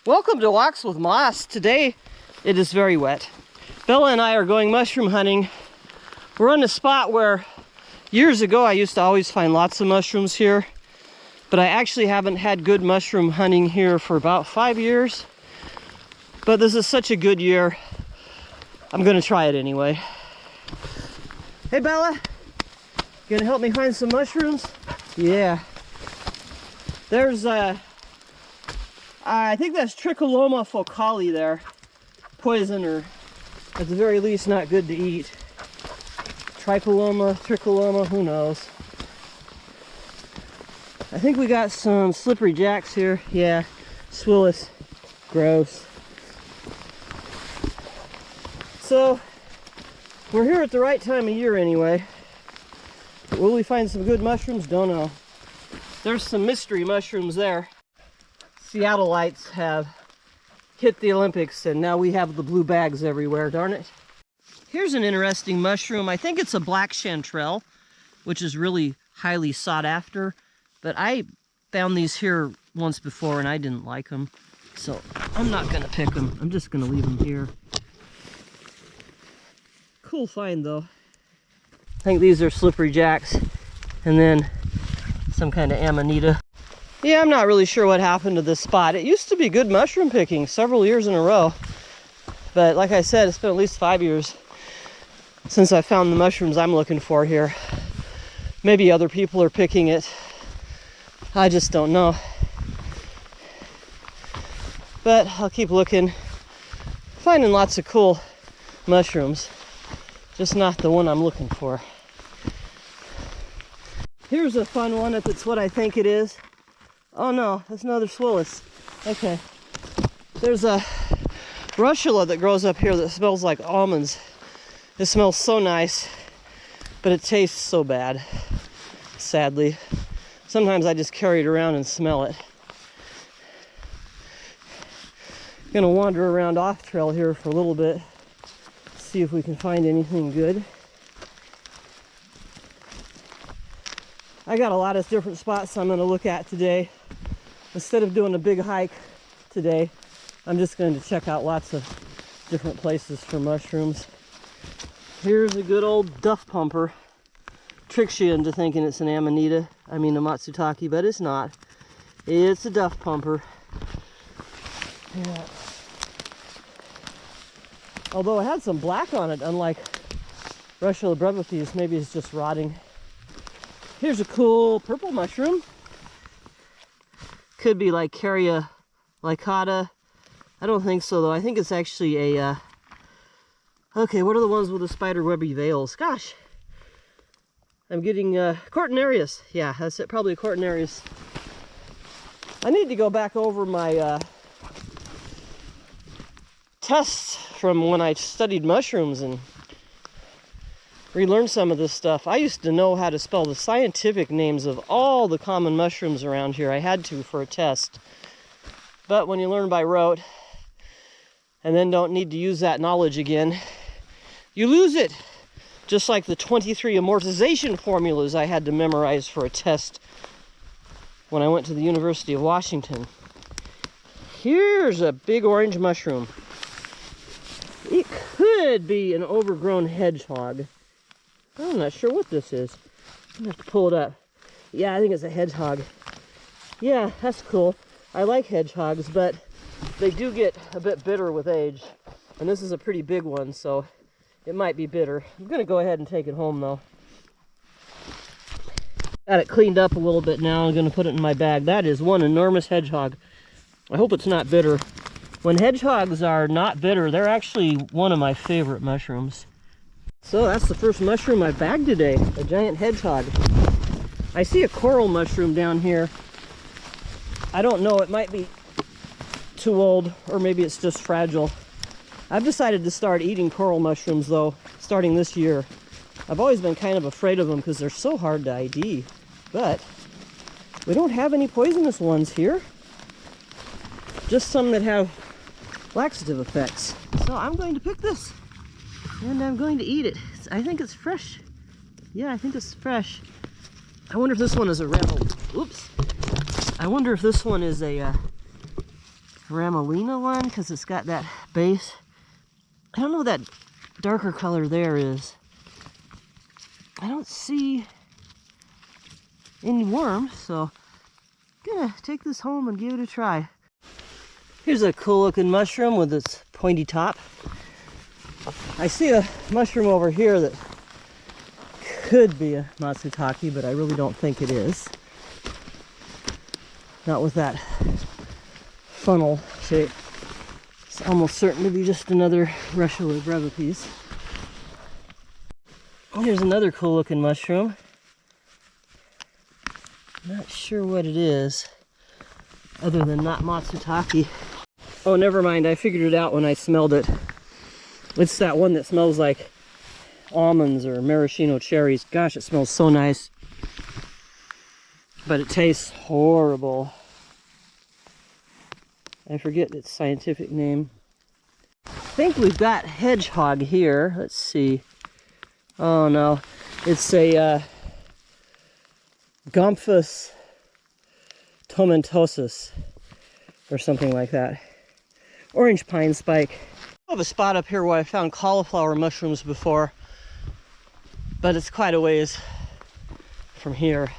Welcome to Walks with Moss. Today it is very wet. Bella and I are going mushroom hunting. We're on a spot where years ago I used to always find lots of mushrooms here, but I actually haven't had good mushroom hunting here for about 5 years. But this is such a good year, I'm gonna try it anyway. Hey Bella, you gonna help me find some mushrooms? Yeah. There's I think that's Tricholoma focali there. Poison, or at the very least not good to eat. Tricoloma, who knows. I think we got some slippery jacks here. Yeah, swillis, gross. So, we're here at the right time of year anyway. But will we find some good mushrooms? Don't know. There's some mystery mushrooms there. Seattleites have hit the Olympics and now we have the blue bags everywhere, darn it. Here's an interesting mushroom. I think it's a black chanterelle, which is really highly sought after. But I found these here once before and I didn't like them. So I'm not gonna pick them. I'm just gonna leave them here. Cool find though. I think these are slippery jacks and then some kind of amanita. Yeah, I'm not really sure what happened to this spot. It used to be good mushroom picking several years in a row. But like I said, it's been at least 5 years since I found the mushrooms I'm looking for here. Maybe other people are picking it. I just don't know. But I'll keep looking. Finding lots of cool mushrooms. Just not the one I'm looking for. Here's a fun one if it's what I think it is. Oh no, that's another swillis. Okay. There's a Russula that grows up here that smells like almonds. It smells so nice, but it tastes so bad, sadly. Sometimes I just carry it around and smell it. Gonna wander around off trail here for a little bit, see if we can find anything good. I got a lot of different spots I'm going to look at today. Instead of doing a big hike today, I'm just going to check out lots of different places for mushrooms. Here's a good old duff pumper. Tricks you into thinking it's an amanita. I mean a Matsu Taki, but it's not. It's a duff pumper. Yeah. Although it had some black on it, unlike Russula brevethes, maybe it's just rotting. Here's a cool purple mushroom. Could be like Caria licata. I don't think so though. I think it's actually a, okay, what are the ones with the spider webby veils? Gosh, I'm getting Cortinarius. Yeah, that's it, probably a Cortinarius. I need to go back over my tests from when I studied mushrooms and relearn some of this stuff. I used to know how to spell the scientific names of all the common mushrooms around here. I had to for a test. But when you learn by rote and then don't need to use that knowledge again, you lose it. Just like the 23 amortization formulas I had to memorize for a test when I went to the University of Washington. Here's a big orange mushroom. It could be an overgrown hedgehog. I'm not sure what this is. I'm gonna have to pull it up. Yeah, I think it's a hedgehog. Yeah, that's cool. I like hedgehogs, but they do get a bit bitter with age. And this is a pretty big one, so it might be bitter. I'm gonna go ahead and take it home though. Got it cleaned up a little bit now. I'm gonna put it in my bag. That is one enormous hedgehog. I hope it's not bitter. When hedgehogs are not bitter, they're actually one of my favorite mushrooms. So that's the first mushroom I bagged today, a giant hedgehog. I see a coral mushroom down here. I don't know, it might be too old, or maybe it's just fragile. I've decided to start eating coral mushrooms though, starting this year. I've always been kind of afraid of them because they're so hard to ID, but we don't have any poisonous ones here. Just some that have laxative effects. So I'm going to pick this. And I'm going to eat it. I think it's fresh. Yeah, I think it's fresh. I wonder if this one is a red. Oops. I wonder if this one is a Ramalina one because it's got that base. I don't know what that darker color there is. I don't see any worms, so I'm gonna take this home and give it a try. Here's a cool looking mushroom with its pointy top. I see a mushroom over here that could be a Matsu Taki, but I really don't think it is. Not with that funnel shape. It's almost certain to be just another Russula breva piece. Here's another cool looking mushroom. Not sure what it is, other than not Matsu Taki. Oh, never mind, I figured it out when I smelled it. It's that one that smells like almonds or maraschino cherries. Gosh, it smells so nice. But it tastes horrible. I forget its scientific name. I think we've got Hedgehog here. Let's see. Oh no, it's a Gomphus tomentosus or something like that. Orange pine spike. I have a spot up here where I found cauliflower mushrooms before, but it's quite a ways from here.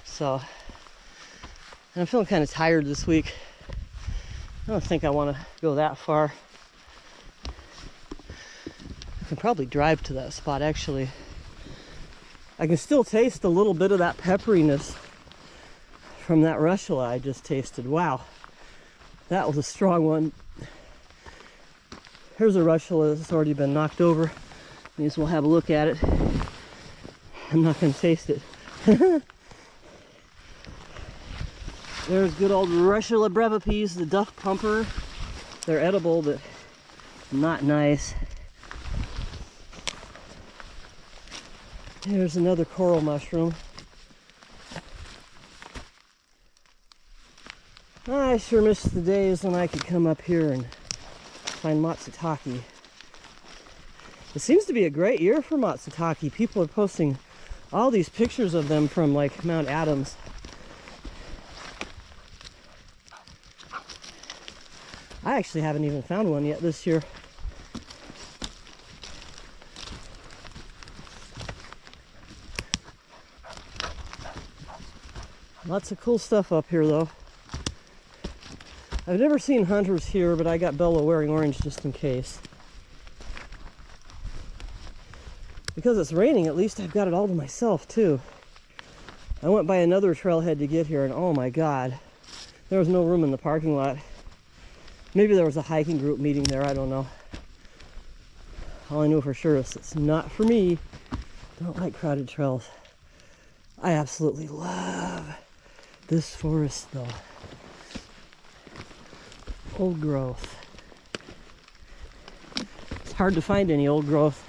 So, and I'm feeling kind of tired this week. I don't think I want to go that far. I can probably drive to that spot actually. I can still taste a little bit of that pepperiness from that Russula I just tasted. Wow, that was a strong one. Here's a Russula that's already been knocked over. May as well have a look at it. I'm not going to taste it. There's good old Russula breva peas, the duff pumper. They're edible, but not nice. Here's another coral mushroom. I sure miss the days when I could come up here and find Matsu Taki. It seems to be a great year for Matsu Taki. People are posting all these pictures of them from like Mount Adams. I actually haven't even found one yet this year. Lots of cool stuff up here though. I've never seen hunters here, but I got Bella wearing orange just in case. Because it's raining, at least I've got it all to myself too. I went by another trailhead to get here and oh my god, there was no room in the parking lot. Maybe there was a hiking group meeting there, I don't know. All I know for sure is it's not for me. I don't like crowded trails. I absolutely love this forest though. Old growth. It's hard to find any old growth.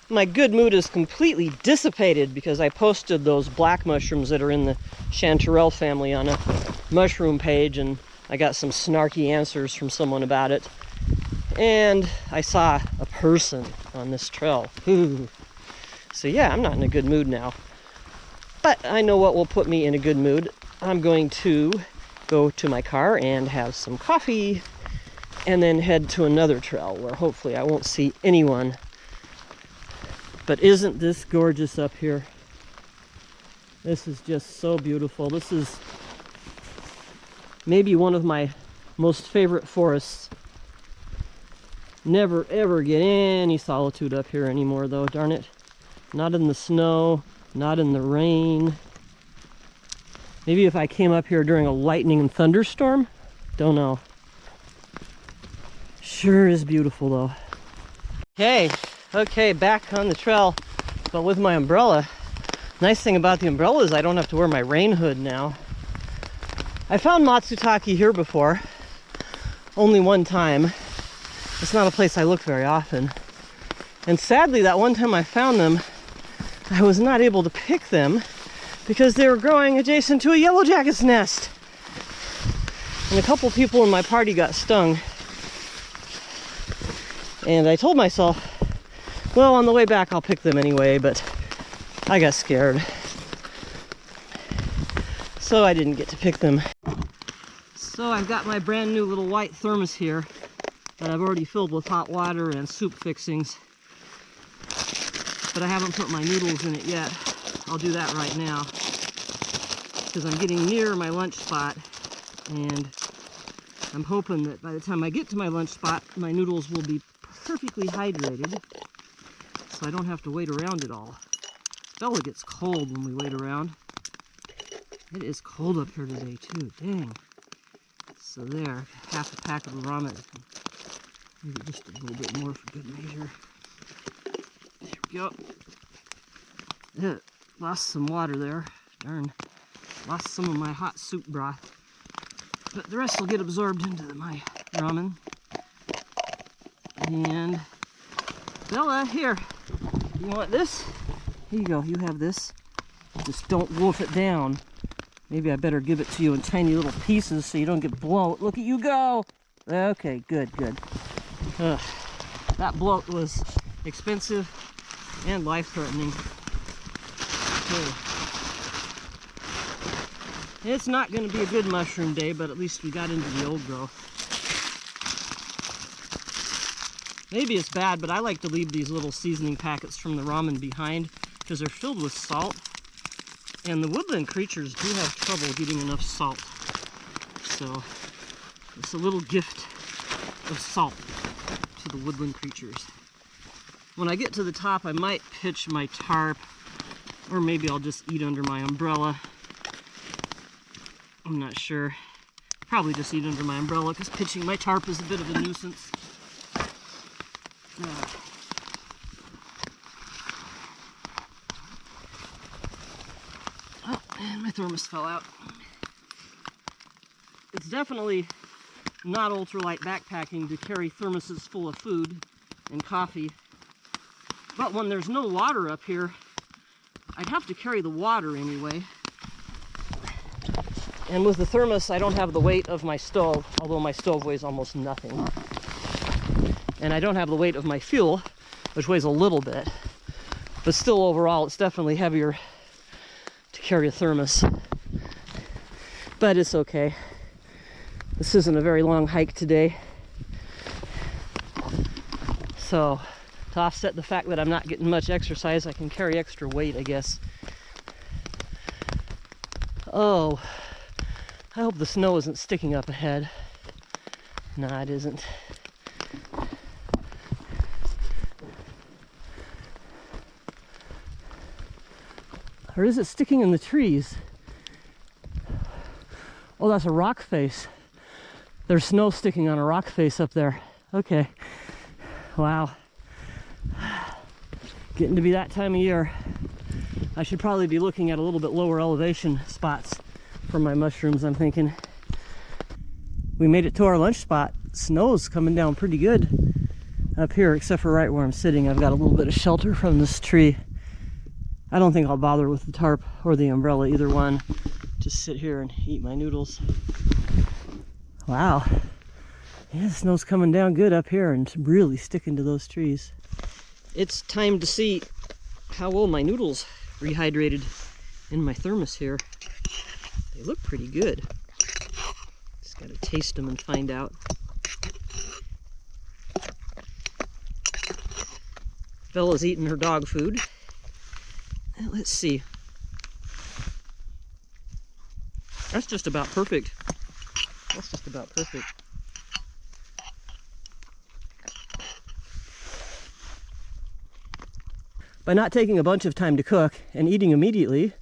My good mood is completely dissipated because I posted those black mushrooms that are in the chanterelle family on a mushroom page, and I got some snarky answers from someone about it. And I saw a person on this trail. Ooh. So yeah, I'm not in a good mood now. But I know what will put me in a good mood. I'm going to go to my car and have some coffee and then head to another trail where hopefully I won't see anyone. But isn't this gorgeous up here? This is just so beautiful. This is maybe one of my most favorite forests. Never ever get any solitude up here anymore though, darn it. Not in the snow, not in the rain. Maybe if I came up here during a lightning and thunderstorm? Don't know. Sure is beautiful though. Okay, back on the trail, but with my umbrella. Nice thing about the umbrella is I don't have to wear my rain hood now. I found Matsu Taki here before, only one time. It's not a place I look very often. And sadly, that one time I found them, I was not able to pick them because they were growing adjacent to a yellow jacket's nest. And a couple people in my party got stung. And I told myself, well, on the way back I'll pick them anyway, but I got scared. So I didn't get to pick them. So So I've got my brand new little white thermos here that I've already filled with hot water and soup fixings. But I haven't put my noodles in it yet. I'll do that right now, because I'm getting near my lunch spot, and I'm hoping that by the time I get to my lunch spot, my noodles will be perfectly hydrated, so I don't have to wait around at all. Bella gets cold when we wait around. It is cold up here today too, dang. So there, half a pack of ramen. Maybe just a little bit more for good measure. There we go. Yeah, lost some water there. Darn. Lost some of my hot soup broth. But the rest will get absorbed into my ramen. And Bella, here. You want this? Here you go. You have this. Just don't wolf it down. Maybe I better give it to you in tiny little pieces so you don't get bloat. Look at you go! Okay, good, good. That bloat was expensive and life-threatening. Okay. It's not going to be a good mushroom day, but at least we got into the old growth. Maybe it's bad, but I like to leave these little seasoning packets from the ramen behind because they're filled with salt. And the woodland creatures do have trouble getting enough salt. So it's a little gift of salt to the woodland creatures. When I get to the top, I might pitch my tarp, or maybe I'll just eat under my umbrella. I'm not sure. Probably just eat under my umbrella because pitching my tarp is a bit of a nuisance. Oh, and my thermos fell out. It's definitely not ultralight backpacking to carry thermoses full of food and coffee. But when there's no water up here, I'd have to carry the water anyway. And with the thermos, I don't have the weight of my stove, although my stove weighs almost nothing. And I don't have the weight of my fuel, which weighs a little bit. But still, overall, it's definitely heavier to carry a thermos. But it's okay. This isn't a very long hike today. So, to offset the fact that I'm not getting much exercise, I can carry extra weight, I guess. Oh, I hope the snow isn't sticking up ahead. No, it isn't. Or is it sticking in the trees? Oh, that's a rock face. There's snow sticking on a rock face up there. Okay. Wow. Getting to be that time of year. I should probably be looking at a little bit lower elevation spots for my mushrooms, I'm thinking. We made it to our lunch spot. Snow's coming down pretty good up here, except for right where I'm sitting. I've got a little bit of shelter from this tree. I don't think I'll bother with the tarp or the umbrella, either one. Just sit here and eat my noodles. Wow. Yeah, the snow's coming down good up here and really sticking to those trees. It's time to see how well my noodles rehydrated in my thermos here. They look pretty good. Just gotta taste them and find out. Bella's eating her dog food. Let's see. That's just about perfect. That's just about perfect. By not taking a bunch of time to cook and eating immediately,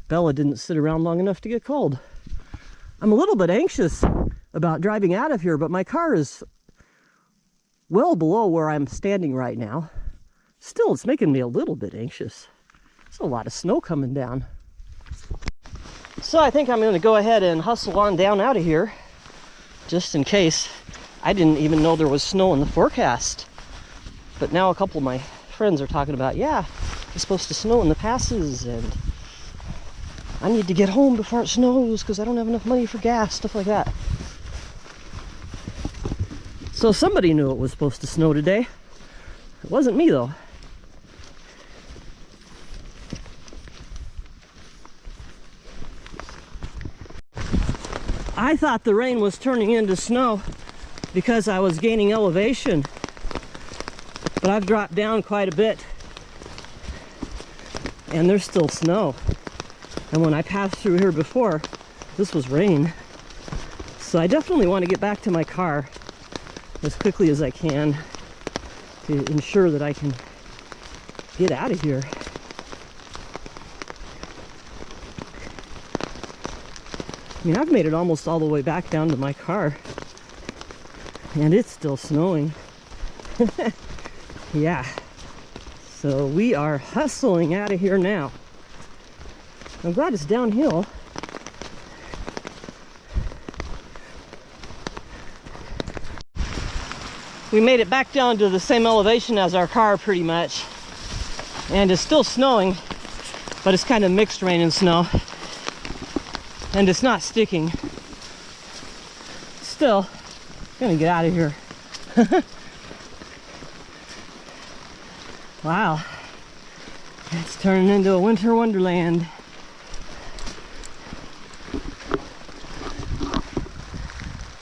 Bella didn't sit around long enough to get cold. I'm a little bit anxious about driving out of here, but my car is well below where I'm standing right now. Still, it's making me a little bit anxious. There's a lot of snow coming down. So I think I'm going to go ahead and hustle on down out of here, just in case. I didn't even know there was snow in the forecast. But now a couple of my friends are talking about, yeah, it's supposed to snow in the passes, and I need to get home before it snows because I don't have enough money for gas, stuff like that. So somebody knew it was supposed to snow today. It wasn't me, though. I I thought the rain was turning into snow because I was gaining elevation, but I've dropped down quite a bit and there's still snow. And when I passed through here before, this was rain. So I definitely want to get back to my car as quickly as I can to ensure that I can get out of here. I mean, I've made it almost all the way back down to my car, and it's still snowing. Yeah. So we are hustling out of here now. I'm glad it's downhill. We made it back down to the same elevation as our car pretty much. And it's still snowing, but it's kind of mixed rain and snow. And it's not sticking. Still, I'm gonna get out of here. Wow. It's turning into a winter wonderland.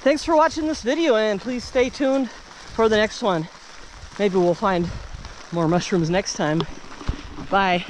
Thanks for watching this video, and please stay tuned for the next one. Maybe we'll find more mushrooms next time. Bye.